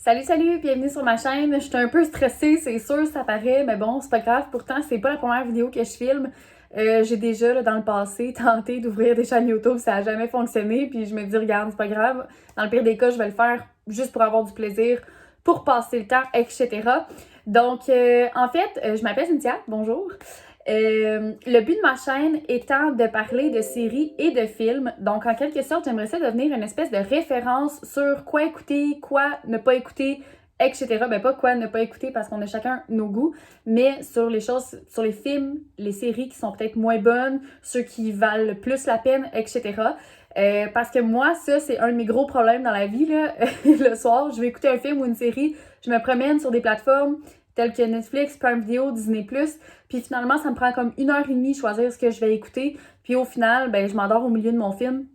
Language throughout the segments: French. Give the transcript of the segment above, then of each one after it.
Salut, bienvenue sur ma chaîne. Je suis un peu stressée, c'est sûr, ça paraît, mais bon, c'est pas grave. Pourtant, c'est pas la première vidéo que je filme. J'ai déjà, là, dans le passé, tenté d'ouvrir des chaînes YouTube, ça a jamais fonctionné. Puis je me dis, regarde, c'est pas grave. Dans le pire des cas, je vais le faire juste pour avoir du plaisir, pour passer le temps, etc. Donc, en fait, je m'appelle Cynthia, bonjour. Le but de ma chaîne étant de parler de séries et de films. Donc, en quelque sorte, j'aimerais ça devenir une espèce de référence sur quoi écouter, quoi ne pas écouter, etc. Ben, pas quoi ne pas écouter parce qu'on a chacun nos goûts, mais sur les choses, sur les films, les séries qui sont peut-être moins bonnes, ceux qui valent plus la peine, etc. Parce que moi, ça, c'est un de mes gros problèmes dans la vie, là. Le soir, je vais écouter un film ou une série, je me promène sur des plateformes telles que Netflix, Prime Video, Disney+. Puis finalement, ça me prend comme 1h30 choisir ce que je vais écouter. Puis au final, ben je m'endors au milieu de mon film.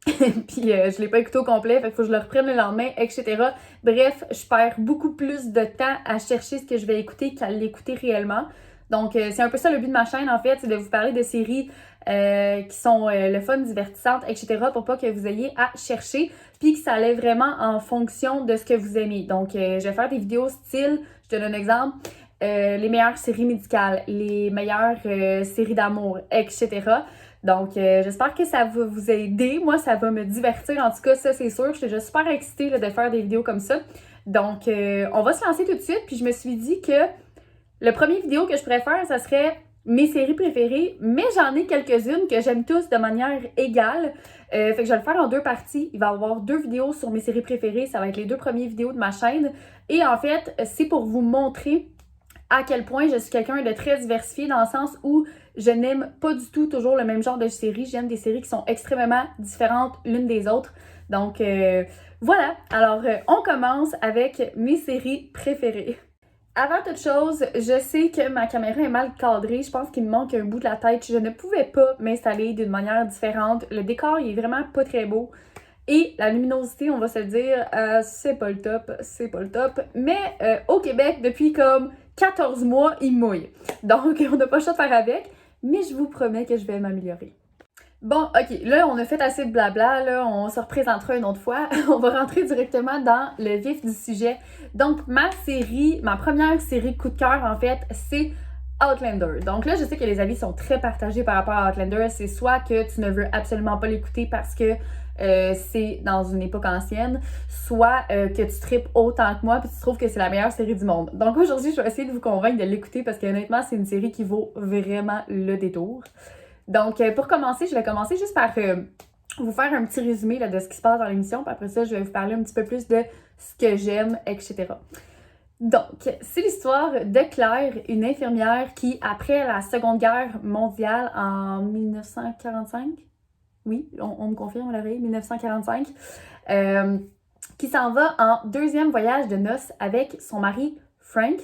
Puis je l'ai pas écouté au complet, fait qu'il faut que je le reprenne le lendemain, etc. Bref, je perds beaucoup plus de temps à chercher ce que je vais écouter qu'à l'écouter réellement. Donc, c'est un peu ça le but de ma chaîne, en fait, c'est de vous parler de séries qui sont le fun, divertissantes, etc. pour pas que vous ayez à chercher, puis que ça allait vraiment en fonction de ce que vous aimez. Donc, je vais faire des vidéos style, je te donne un exemple, les meilleures séries médicales, les meilleures séries d'amour, etc. Donc, j'espère que ça va vous aider. Moi, ça va me divertir. En tout cas, ça, c'est sûr. Je suis déjà super excitée là, de faire des vidéos comme ça. Donc, on va se lancer tout de suite. Puis, je me suis dit que le premier vidéo que je préfère, ça serait mes séries préférées. Mais j'en ai quelques-unes que j'aime tous de manière égale. Fait que je vais le faire en deux parties. Il va y avoir deux vidéos sur mes séries préférées. Ça va être les deux premières vidéos de ma chaîne. Et en fait, c'est pour vous montrer à quel point je suis quelqu'un de très diversifié dans le sens où je n'aime pas du tout toujours le même genre de séries. J'aime des séries qui sont extrêmement différentes l'une des autres. Donc voilà, alors on commence avec mes séries préférées. Avant toute chose, je sais que ma caméra est mal cadrée. Je pense qu'il me manque un bout de la tête. Je ne pouvais pas m'installer d'une manière différente. Le décor, il est vraiment pas très beau. Et la luminosité, on va se le dire, c'est pas le top, c'est pas le top. Mais au Québec, depuis comme 14 mois, il mouille. Donc, on n'a pas le choix de faire avec, mais je vous promets que je vais m'améliorer. Bon, ok, là, on a fait assez de blabla, là, on se représentera une autre fois. On va rentrer directement dans le vif du sujet. Donc, ma première série coup de cœur, en fait, c'est Outlander. Donc là, je sais que les avis sont très partagés par rapport à Outlander. C'est soit que tu ne veux absolument pas l'écouter parce que c'est dans une époque ancienne, soit que tu tripes autant que moi puis tu trouves que c'est la meilleure série du monde. Donc aujourd'hui, je vais essayer de vous convaincre de l'écouter parce que honnêtement, c'est une série qui vaut vraiment le détour. Donc pour commencer, je vais commencer juste par vous faire un petit résumé là, de ce qui se passe dans l'émission, puis après ça, je vais vous parler un petit peu plus de ce que j'aime, etc. Donc, c'est l'histoire de Claire, une infirmière qui, après la Seconde Guerre mondiale en 1945, oui, on me confirme l'oreille, 1945, qui s'en va en deuxième voyage de noces avec son mari Frank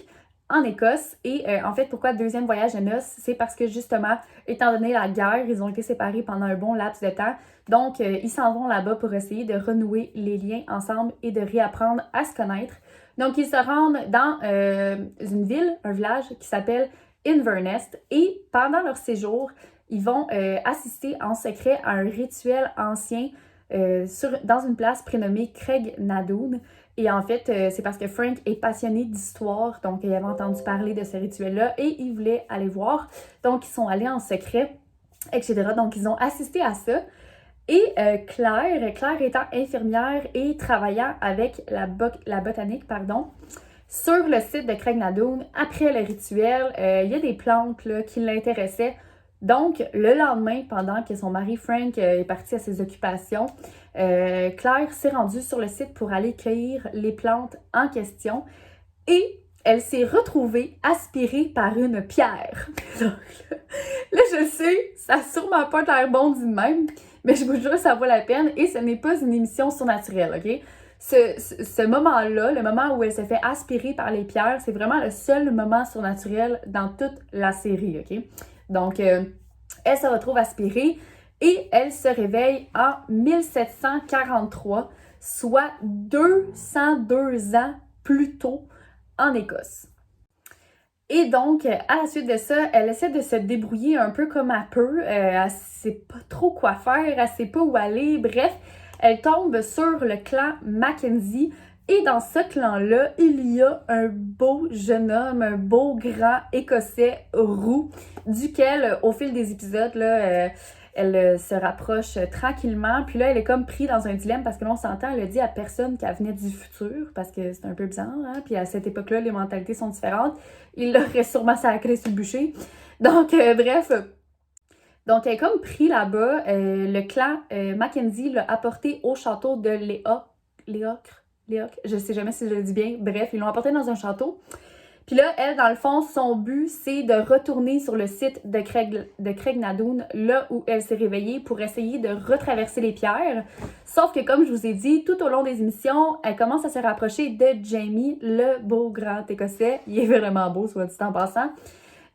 en Écosse. Et en fait, pourquoi deuxième voyage de noces? C'est parce que justement, étant donné la guerre, ils ont été séparés pendant un bon laps de temps. Donc, ils s'en vont là-bas pour essayer de renouer les liens ensemble et de réapprendre à se connaître. Donc, ils se rendent dans une ville, un village qui s'appelle Inverness. Et pendant leur séjour, ils vont assister en secret à un rituel ancien dans une place prénommée Craig Nadoon. Et en fait, c'est parce que Frank est passionné d'histoire, donc il avait entendu parler de ce rituel-là et il voulait aller voir. Donc, ils sont allés en secret, etc. Donc, ils ont assisté à ça. Et Claire étant infirmière et travaillant avec la botanique, sur le site de Craig Nadoon, après le rituel, il y a des plantes là, qui l'intéressaient. Donc, le lendemain, pendant que son mari Frank est parti à ses occupations, Claire s'est rendue sur le site pour aller cueillir les plantes en question et elle s'est retrouvée aspirée par une pierre. Donc, là, je sais, ça a sûrement pas l'air bon dit de même, mais je vous jure, ça vaut la peine et ce n'est pas une émission surnaturelle, ok? Ce moment-là, le moment où elle se fait aspirer par les pierres, c'est vraiment le seul moment surnaturel dans toute la série, ok? Donc, elle se retrouve aspirée et elle se réveille en 1743, soit 202 ans plus tôt en Écosse. Et donc, à la suite de ça, elle essaie de se débrouiller un peu comme elle peut. Elle sait pas trop quoi faire, elle sait pas où aller. Bref, elle tombe sur le clan Mackenzie Et dans ce clan-là, il y a un beau jeune homme, un beau grand écossais roux, duquel, au fil des épisodes, là, elle se rapproche tranquillement. Puis là, elle est comme prise dans un dilemme parce que là, on s'entend, elle a dit à personne qu'elle venait du futur parce que c'est un peu bizarre, hein? Puis à cette époque-là, les mentalités sont différentes. Il l'aurait sûrement sacré sur le bûcher. Donc, bref. Donc, elle est comme pris là-bas. Le clan Mackenzie l'a apporté au château de Léocre. Je sais jamais si je le dis bien. Bref, ils l'ont apporté dans un château. Puis là, elle, dans le fond, son but, c'est de retourner sur le site de Craignadoon, là où elle s'est réveillée, pour essayer de retraverser les pierres. Sauf que, comme je vous ai dit, tout au long des émissions, elle commence à se rapprocher de Jamie, le beau grand écossais. Il est vraiment beau, soit dit en passant.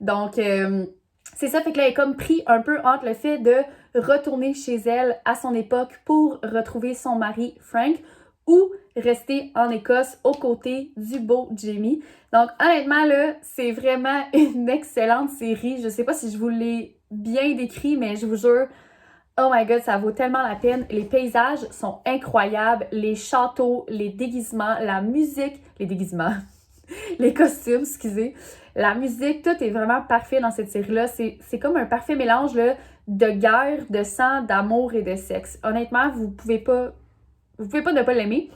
Donc, c'est ça, fait que là, elle est comme pris un peu entre le fait de retourner chez elle à son époque pour retrouver son mari Frank, ou rester en Écosse aux côtés du beau Jamie. Donc, honnêtement, là, c'est vraiment une excellente série. Je sais pas si je vous l'ai bien décrit, mais je vous jure, oh my god, ça vaut tellement la peine. Les paysages sont incroyables, les châteaux, les déguisements, la musique, les déguisements, les costumes, excusez. La musique, tout est vraiment parfait dans cette série-là. C'est comme un parfait mélange là, de guerre, de sang, d'amour et de sexe. Honnêtement, vous pouvez pas ne pas l'aimer.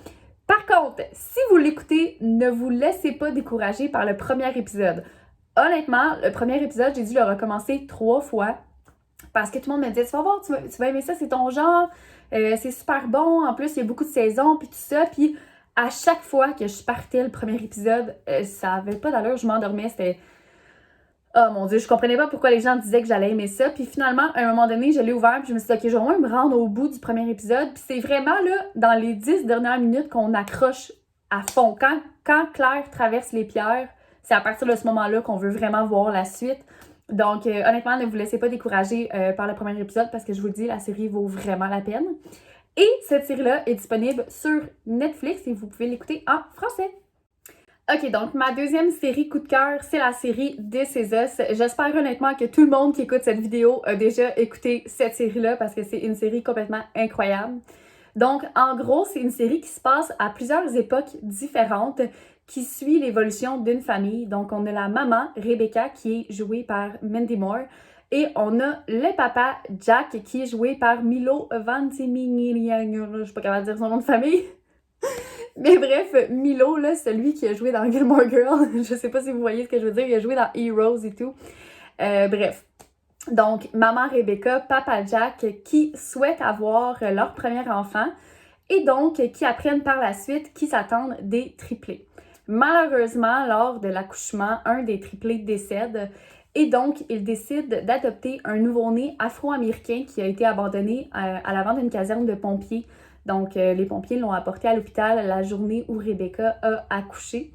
Par contre, si vous l'écoutez, ne vous laissez pas décourager par le premier épisode. Honnêtement, le premier épisode, j'ai dû le recommencer 3 fois parce que tout le monde me disait « Tu vas voir, tu vas aimer ça, c'est ton genre, c'est super bon, en plus il y a beaucoup de saisons, puis tout ça. » Puis à chaque fois que je partais le premier épisode, ça avait pas d'allure, je m'endormais, c'était... Oh mon Dieu, je comprenais pas pourquoi les gens disaient que j'allais aimer ça. Puis finalement, à un moment donné, je l'ai ouvert puis je me suis dit, OK, je vais au moins me rendre au bout du premier épisode. Puis c'est vraiment là, dans les 10 dernières minutes qu'on accroche à fond. Quand Claire traverse les pierres, c'est à partir de ce moment-là qu'on veut vraiment voir la suite. Donc honnêtement, ne vous laissez pas décourager par le premier épisode parce que je vous le dis, la série vaut vraiment la peine. Et cette série-là est disponible sur Netflix et vous pouvez l'écouter en français. Ok, donc ma deuxième série coup de cœur, c'est la série This Is Us. J'espère honnêtement que tout le monde qui écoute cette vidéo a déjà écouté cette série-là parce que c'est une série complètement incroyable. Donc, en gros, c'est une série qui se passe à plusieurs époques différentes, qui suit l'évolution d'une famille. Donc, on a la maman, Rebecca, qui est jouée par Mandy Moore, et on a le papa, Jack, qui est joué par Milo Ventimiglia, je suis pas capable de dire son nom de famille. Mais bref, Milo, là, celui qui a joué dans Gilmore Girls, je sais pas si vous voyez ce que je veux dire, il a joué dans Heroes et tout. Bref. Donc, maman Rebecca, papa Jack, qui souhaitent avoir leur premier enfant et donc qui apprennent par la suite qu'ils s'attendent des triplés. Malheureusement, lors de l'accouchement, un des triplés décède et donc ils décident d'adopter un nouveau-né afro-américain qui a été abandonné à l'avant d'une caserne de pompiers. Donc, les pompiers l'ont apporté à l'hôpital la journée où Rebecca a accouché.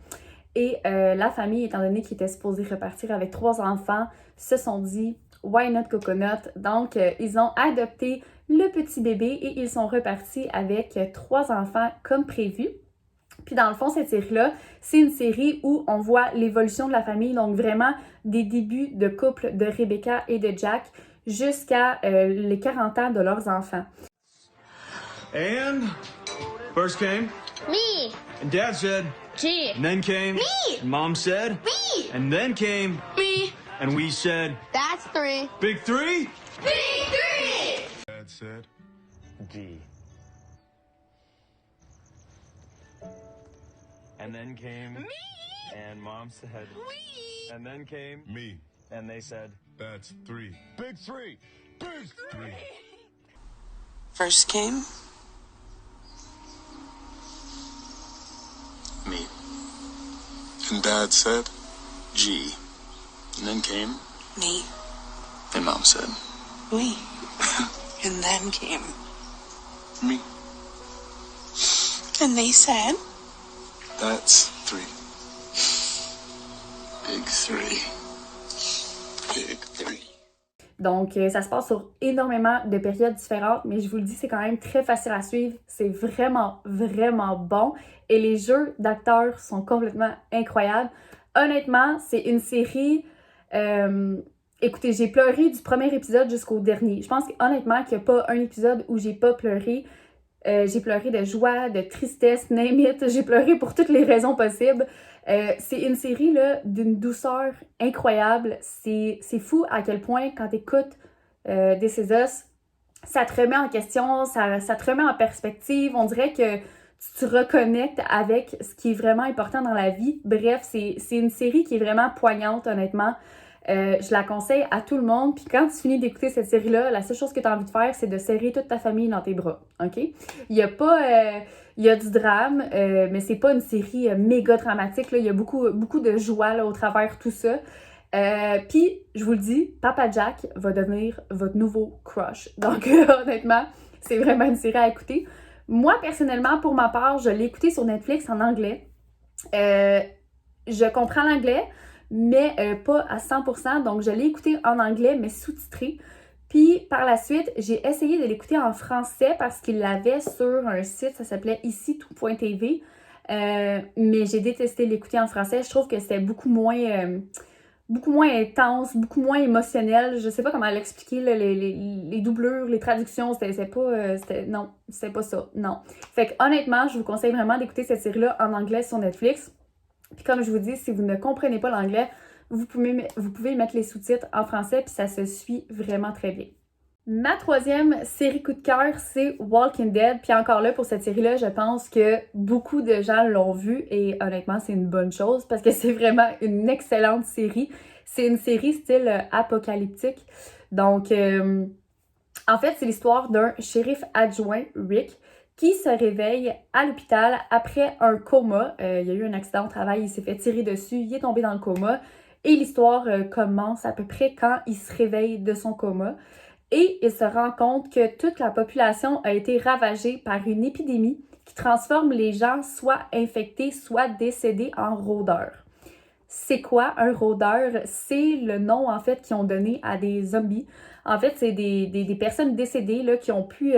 Et la famille, étant donné qu'ils étaient supposés repartir avec 3 enfants, se sont dit « Why not coconut? » Donc, ils ont adopté le petit bébé et ils sont repartis avec 3 enfants comme prévu. Puis dans le fond, cette série-là, c'est une série où on voit l'évolution de la famille, donc vraiment des débuts de couple de Rebecca et de Jack jusqu'à les 40 ans de leurs enfants. And first came Me. and Dad said G. and then came Me. and Mom said Me. and then came Me. and we said That's 3. big 3. Big 3. Dad said G. And then came Me. and Mom said Me. and then came Me. and they said That's 3. big 3. Big 3. First came Me. And Dad said G. And then came me, and Mom said we, and then came, me. and they said, That's 3. big 3. Big 3. Donc, ça se passe sur énormément de périodes différentes, mais je vous le dis, c'est quand même très facile à suivre. C'est vraiment, vraiment bon. Et les jeux d'acteurs sont complètement incroyables. Honnêtement, c'est une série... écoutez, j'ai pleuré du premier épisode jusqu'au dernier. Je pense honnêtement qu'il n'y a pas un épisode où j'ai pas pleuré. J'ai pleuré de joie, de tristesse, name it. J'ai pleuré pour toutes les raisons possibles. C'est une série là, d'une douceur incroyable. C'est fou à quel point quand t'écoutes This Is Us, ça te remet en question, ça te remet en perspective. On dirait que tu te reconnectes avec ce qui est vraiment important dans la vie. Bref, c'est une série qui est vraiment poignante, honnêtement. Je la conseille à tout le monde. Puis quand tu finis d'écouter cette série-là, la seule chose que tu as envie de faire, c'est de serrer toute ta famille dans tes bras. OK? Il y a pas... il y a du drame, mais c'est pas une série méga dramatique. Là. Il y a beaucoup de joie là, au travers de tout ça. Puis, je vous le dis, Papa Jack va devenir votre nouveau crush. Donc, honnêtement, c'est vraiment une série à écouter. Moi, personnellement, pour ma part, je l'ai écoutée sur Netflix en anglais. Je comprends l'anglais, mais pas à 100%. Donc, je l'ai écouté en anglais, mais sous-titré. Puis, par la suite, j'ai essayé de l'écouter en français parce qu'il l'avait sur un site, ça s'appelait ici.tv. Mais j'ai détesté l'écouter en français. Je trouve que c'était beaucoup moins intense, beaucoup moins émotionnel. Je sais pas comment l'expliquer, là, les doublures, les traductions, c'était pas ça, non. Fait que honnêtement, je vous conseille vraiment d'écouter cette série-là en anglais sur Netflix. Puis comme je vous dis, si vous ne comprenez pas l'anglais, vous pouvez mettre les sous-titres en français, puis ça se suit vraiment très bien. Ma troisième série coup de cœur, c'est Walking Dead. Puis encore là, pour cette série-là, je pense que beaucoup de gens l'ont vue et honnêtement, c'est une bonne chose parce que c'est vraiment une excellente série. C'est une série style apocalyptique. Donc, en fait, c'est l'histoire d'un shérif adjoint, Rick, qui se réveille à l'hôpital après un coma. Il y a eu un accident au travail, il s'est fait tirer dessus, il est tombé dans le coma. Et l'histoire commence à peu près quand il se réveille de son coma. Et il se rend compte que toute la population a été ravagée par une épidémie qui transforme les gens soit infectés, soit décédés en rôdeurs. C'est quoi un rôdeur? C'est le nom en fait qu'ils ont donné à des zombies. En fait, c'est des personnes décédées là, qui ont plus,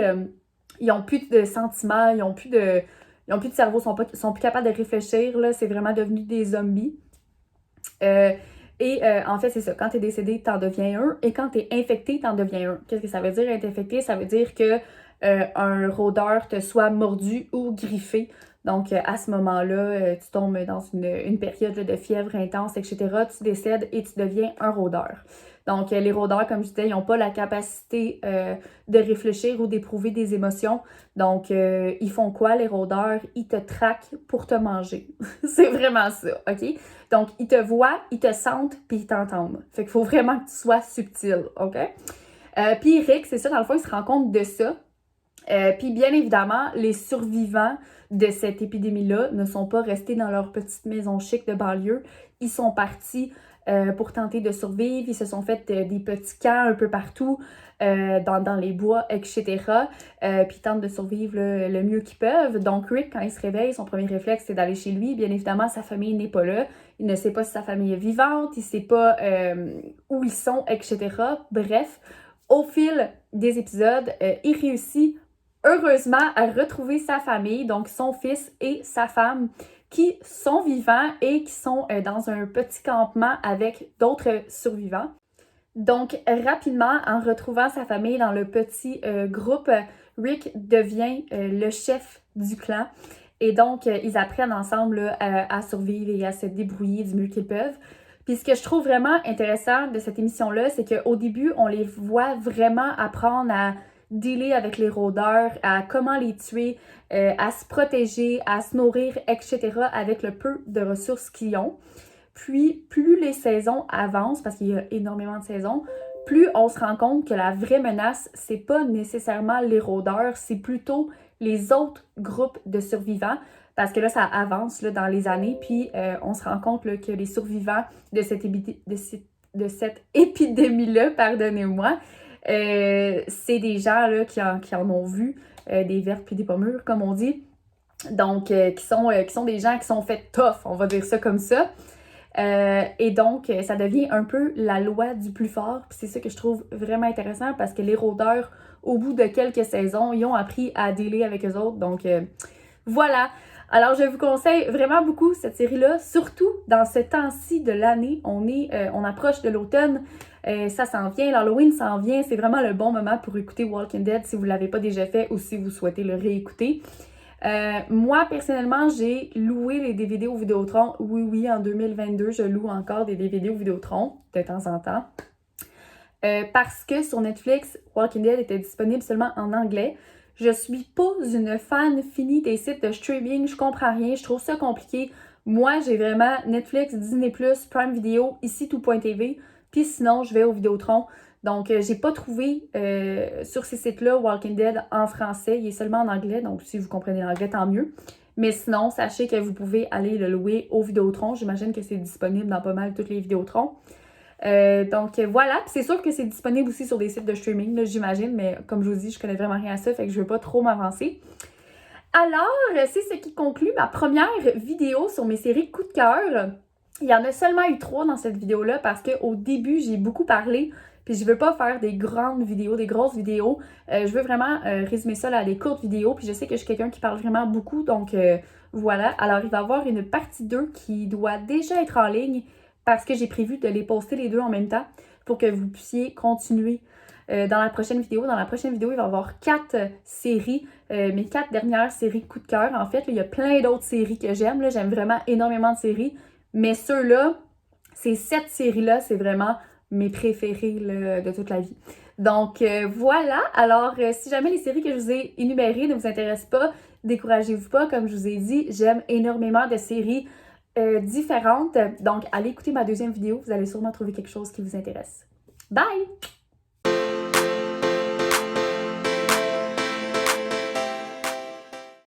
ils ont plus de sentiments, ils ont plus de cerveau, sont plus capables de réfléchir. Là, c'est vraiment devenu des zombies. En fait, c'est ça. Quand t'es décédé, t'en deviens un. Et quand t'es infecté, t'en deviens un. Qu'est-ce que ça veut dire être infecté? Ça veut dire que un rôdeur te soit mordu ou griffé. Donc, à ce moment-là, tu tombes dans une période là, de fièvre intense, etc. Tu décèdes et tu deviens un rôdeur. Donc, les rôdeurs, comme je disais, ils n'ont pas la capacité de réfléchir ou d'éprouver des émotions. Donc, ils font quoi, les rôdeurs? Ils te traquent pour te manger. C'est vraiment ça, OK? Donc, ils te voient, ils te sentent, puis ils t'entendent. Fait qu'il faut vraiment que tu sois subtil, OK? Puis Rick, c'est ça, dans le fond, il se rend compte de ça. Puis bien évidemment, les survivants de cette épidémie-là ne sont pas restés dans leur petite maison chic de banlieue. Ils sont partis pour tenter de survivre. Ils se sont fait des petits camps un peu partout, dans les bois, etc. Puis ils tentent de survivre le mieux qu'ils peuvent. Donc Rick, quand il se réveille, son premier réflexe, c'est d'aller chez lui. Bien évidemment, sa famille n'est pas là. Il ne sait pas si sa famille est vivante. Il ne sait pas où ils sont, etc. Bref, au fil des épisodes, il réussit heureusement à retrouver sa famille, donc son fils et sa femme, qui sont vivants et qui sont dans un petit campement avec d'autres survivants. Donc, rapidement, en retrouvant sa famille dans le petit groupe, Rick devient le chef du clan. Et donc, ils apprennent ensemble là, à survivre et à se débrouiller du mieux qu'ils peuvent. Puis ce que je trouve vraiment intéressant de cette émission-là, c'est qu'au début, on les voit vraiment apprendre à dealer avec les rôdeurs, à comment les tuer, à se protéger, à se nourrir, etc. avec le peu de ressources qu'ils ont. Puis, plus les saisons avancent, parce qu'il y a énormément de saisons, plus on se rend compte que la vraie menace, c'est pas nécessairement les rôdeurs, c'est plutôt les autres groupes de survivants. Parce que là, ça avance là, dans les années, puis on se rend compte là, que les survivants de cette épidémie-là, pardonnez-moi, c'est des gens là, qui en ont vu des vertes puis des pommures, comme on dit. Donc, qui sont des gens qui sont faits tough, on va dire ça comme ça. Et donc, ça devient un peu la loi du plus fort. Puis c'est ça que je trouve vraiment intéressant parce que les rôdeurs, au bout de quelques saisons, ils ont appris à dealer avec eux autres. Donc, voilà. Alors, je vous conseille vraiment beaucoup cette série-là, surtout dans ce temps-ci de l'année. On approche de l'automne. Ça s'en vient, l'Halloween s'en vient, c'est vraiment le bon moment pour écouter Walking Dead si vous ne l'avez pas déjà fait ou si vous souhaitez le réécouter. Moi, personnellement, j'ai loué les DVD au Vidéotron. Oui, en 2022, je loue encore des DVD au Vidéotron, de temps en temps. Parce que sur Netflix, Walking Dead était disponible seulement en anglais. Je suis pas une fan finie des sites de streaming, je comprends rien, je trouve ça compliqué. Moi, j'ai vraiment Netflix, Disney+, Prime Video, ici tout.tv, puis sinon, je vais au Vidéotron. Donc, j'ai pas trouvé sur ces sites-là Walking Dead en français, il est seulement en anglais, donc si vous comprenez l'anglais, tant mieux. Mais sinon, sachez que vous pouvez aller le louer au Vidéotron, j'imagine que c'est disponible dans pas mal tous les Vidéotrons. Donc voilà, puis c'est sûr que c'est disponible aussi sur des sites de streaming, là, j'imagine, mais comme je vous dis, je connais vraiment rien à ça, fait que je veux pas trop m'avancer. Alors, c'est ce qui conclut ma première vidéo sur mes séries coup de cœur. Il y en a seulement eu 3 dans cette vidéo-là parce qu'au début, j'ai beaucoup parlé, puis je veux pas faire des grandes vidéos, des grosses vidéos. Je veux vraiment résumer ça là, à des courtes vidéos, puis je sais que je suis quelqu'un qui parle vraiment beaucoup, donc voilà. Alors, il va y avoir une partie 2 qui doit déjà être en ligne parce que j'ai prévu de les poster les deux en même temps pour que vous puissiez continuer dans la prochaine vidéo. Dans la prochaine vidéo, il va y avoir 4 séries, mes 4 dernières séries coup de cœur. En fait, là, il y a plein d'autres séries que j'aime. J'aime vraiment énormément de séries, mais ceux-là, ces 7 séries-là, c'est vraiment mes préférés là, de toute la vie. Donc voilà, alors si jamais les séries que je vous ai énumérées ne vous intéressent pas, découragez-vous pas, comme je vous ai dit, j'aime énormément de séries différentes. Donc allez écouter ma deuxième vidéo, vous allez sûrement trouver quelque chose qui vous intéresse. Bye!